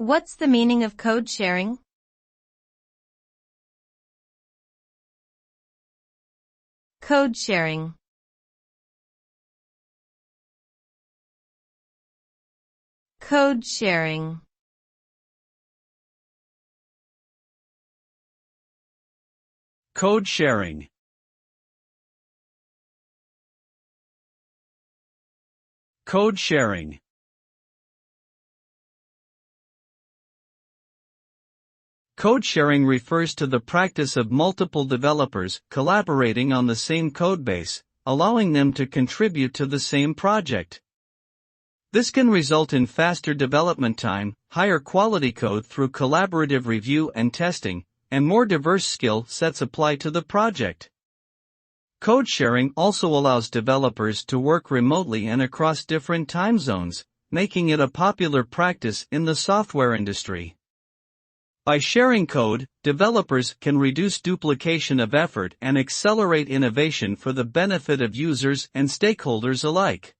What's the meaning of code sharing? Code sharing. Code sharing. Code sharing. Code sharing. Code sharing refers to the practice of multiple developers collaborating on the same codebase, allowing them to contribute to the same project. This can result in faster development time, higher quality code through collaborative review and testing, and more diverse skill sets applied to the project. Code sharing also allows developers to work remotely and across different time zones, making it a popular practice in the software industry. By sharing code, developers can reduce duplication of effort and accelerate innovation for the benefit of users and stakeholders alike.